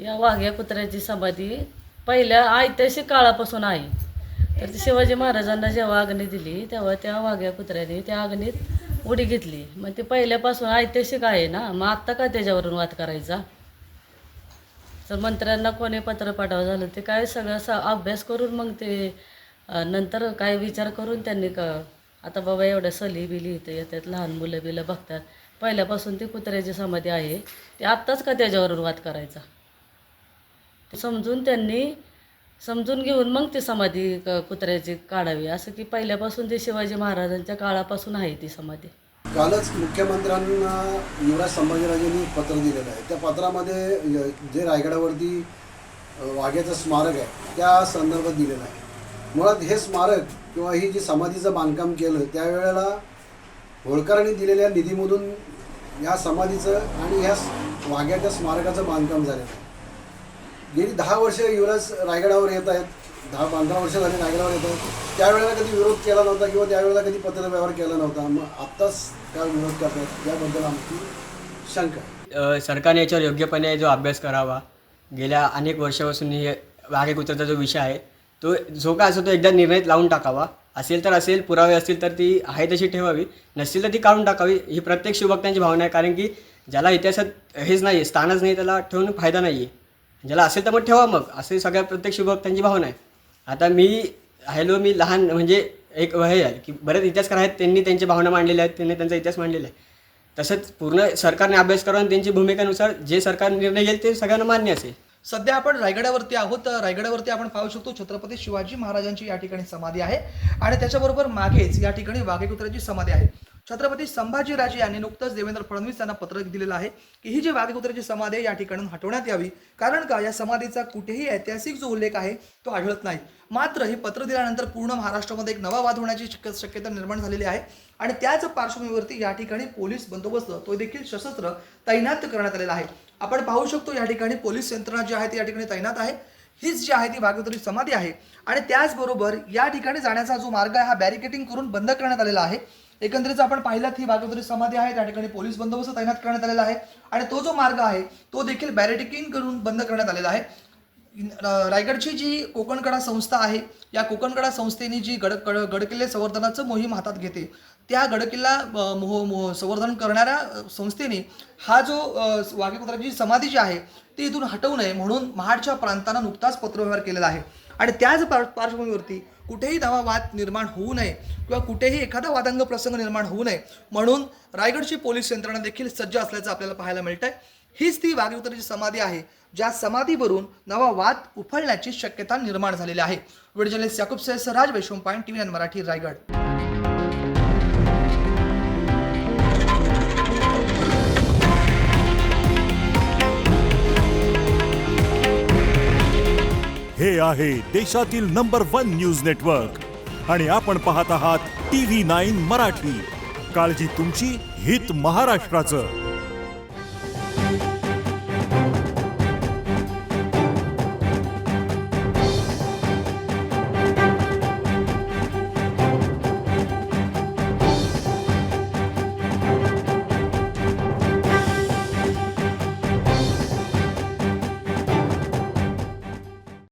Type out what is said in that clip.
या वाघ्या कुत्र्याची समाधी पहिल्या ऐतिहासिक काळापासून आहे. तर ती शिवाजी महाराजांना जेव्हा अग्नी दिली तेव्हा त्या वाघ्या कुत्र्याने त्या अग्नीत उडी घेतली. मग ते पहिल्यापासून ऐतिहासिक आहे ना, मग आत्ता का त्याच्यावरून वाद करायचा? तर मंत्र्यांना कोणी पत्र पाठवा झालं ते काय सगळं अभ्यास करून मग ते नंतर काय विचार करून त्यांनी आता बाबा एवढ्या सली बिली इथं येतात, लहान मुलं बिलं बघतात. पहिल्यापासून ती कुत्र्याची समाधी आहे, ते आत्ताच का त्याच्यावरून वाद करायचा? त्यांनी समजून घेऊन मग ती समाधी कुत्र्याची काढावी, असं की पहिल्यापासून ते शिवाजी महाराजांच्या काळापासून आहे ती समाधी. कालच मुख्यमंत्र्यांना युवराज संभाजीराजेंनी पत्र दिलेलं आहे. त्या पत्रामध्ये जे रायगडावरती वाघ्याचं स्मारक आहे त्या संदर्भात दिलेलं आहे. मुळात हे स्मारक किंवा ही जी समाधीचं बांधकाम केलं त्यावेळेला होळकरांनी दिलेल्या निधीमधून या समाधीचं आणि ह्या वाघ्याच्या स्मारकाचं बांधकाम झालेलं आहे. गेली 10 वर्ष युवराज रायगडावर येत आहेत, 10-15 वर्ष झाली रायगडावर येत आहेत. त्यावेळेला कधी विरोध केला नव्हता किंवा त्यावेळेला कधी पत्रव्यवहार केला नव्हता. मग आत्ताच काय विरोध करतात याबद्दल आमची शंका आहे. सरकारने याच्यावर योग्यपणे जो अभ्यास करावा. गेल्या अनेक वर्षापासून हे वाघ्या कुत्र्याचा जो विषय आहे तो जो काय असो तो एकदा निर्णय लावून टाकावा. असेल तर असेल, पुरावे असतील तर ती आहे तशी ठेवावी, नसतील तर ती काढून टाकावी. ही प्रत्येक शिवभक्तांची भावना आहे. कारण की ज्याला इतिहासात हेच नाही, स्थानच नाही, त्याला ठेवून फायदा नाही आहे. ज्याला असेल तर मग ठेवा. मग असे सगळ्या प्रत्येक शिवभक्तांची भावना आहे. आता मी लहान म्हणजे एक हे आहे की बरेच इतिहासकार आहेत, त्यांनी त्यांची भावना मांडलेल्या आहेत, त्यांनी त्यांचा इतिहास मांडलेला आहे. तसंच पूर्ण सरकारने अभ्यास करून त्यांची भूमिकेनुसार जे सरकार निर्णय घेईल ते सगळ्यांना मान्य असेल. सध्या आपण रायगडावरती आहोत. रायगडावरती आपण पाहू शकतो छत्रपती शिवाजी महाराजांची या ठिकाणी समाधी आहे आणि त्याच्याबरोबर मागेच या ठिकाणी वाघ्या कुत्र्याची समाधी आहे. छत्रपती संभाजीराजे यांनी नुकतंच देवेंद्र फडणवीस यांना पत्र दिलेलं आहे की ही जी वाघ्या कुत्र्याची समाधी आहे या ठिकाणी हटवण्यात यावी. कारण का या समाधीचा कुठेही ऐतिहासिक जो उल्लेख आहे तो आढळत नाही. मात्र हे पत्र दिल्यानंतर पूर्ण महाराष्ट्रामध्ये एक नवा वाद होण्याची शक्यता निर्माण झालेली आहे आणि त्याच पार्श्वभूमीवरती या ठिकाणी पोलीस बंदोबस्त तो देखील सशस्त्र तैनात करण्यात आलेला आहे. आपण पाहू शकतो या ठिकाणी पोलीस यंत्रणा जी आहे ती या ठिकाणी तैनात आहे. हीच जी आहे ती वाघ्या कुत्र्याची समाधी आहे आणि त्याचबरोबर या ठिकाणी जाण्याचा जो मार्ग आहे हा बॅरिकेटिंग करून बंद करण्यात आलेला आहे. एकंदरीत आपण पाहिलं ही वाघ्या कुत्र्याची समाधी आहे, त्या ठिकाणी पोलीस बंदोबस्त तैनात करण्यात आलेला आहे आणि तो जो मार्ग आहे तो देखील बॅरिकेटिंग करून बंद करण्यात आलेला आहे. रायगडची जी कोकणकडा संस्था आहे या कोकणकडा संस्थेने जी गडकिल्ले संवर्धनाचं मोहीम हातात घेते त्या गडकिल्ला संवर्धन करणाऱ्या संस्थेने हा जो वाघ्या कुत्र्याची समाधी जी आहे ती इथून हटवू नये म्हणून महाडच्या प्रांतांना नुकताच पत्रव्यवहार केलेला आहे आणि त्याच पार्श्वभूमीवरती कुठेही नवा वाद निर्माण होऊ नये किंवा कुठेही एखादा वादांग प्रसंग निर्माण होऊ नये म्हणून रायगडची पोलीस यंत्रणा देखील सज्ज असल्याचं आपल्याला पाहायला मिळतंय. हीच ती वाघ्या कुत्र्याची समाधी आहे ज्या समाधीवरून नवा वाद उफळण्याची शक्यता निर्माण झालेली आहे. व्हिडिओ जर्नलिस्ट याकूब सैयद, राज वैशम पॉइंट, TV9 मराठी, रायगड. हे आहे देशातील नंबर 1 न्यूज नेटवर्क आणि आपण पाहत आहात TV9 मराठी. काळजी तुमची, हित महाराष्ट्राचं.